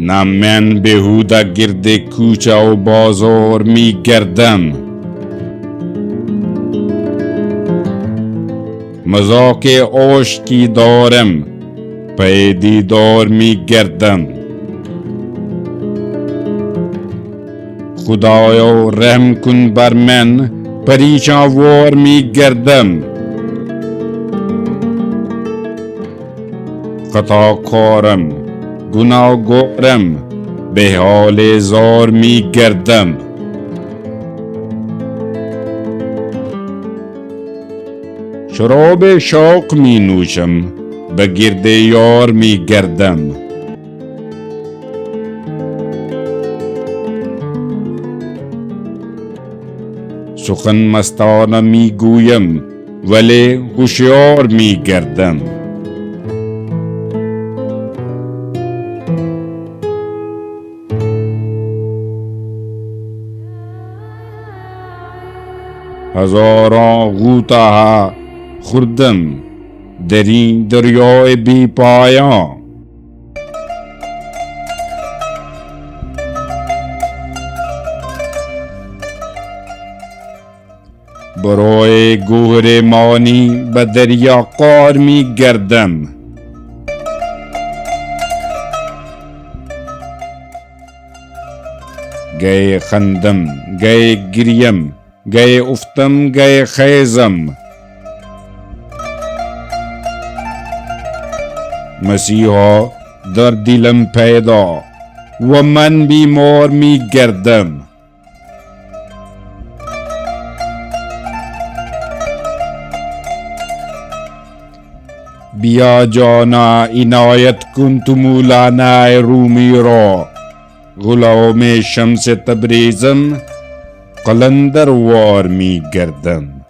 نه من بیهوده گرد کوچه و بازار می گردم. مذاق عشقی دارم، پی دیدار می گردم. خدایا رحم کن بر من، پریشان می گردم. خطاکارم، گناهگارم، به حال زار می گردم. شراب شوق می نوشم، به گرد یار می گردم. سخن مستانه می گویم، ولی هوشیار می گردم. هزاران غوطه خوردم در این دریای بی پایان. برای گوهر مانی به دریا قار می گردم. گه خندم، گه گریم، گه افتم، گه خیزم. مسیحا در دلم پیدا و من بیمار می گردم. بیا جانا عنایت کن تو مولانا رومی را. غلام شمس تبریزم، قلندر وار می گردم.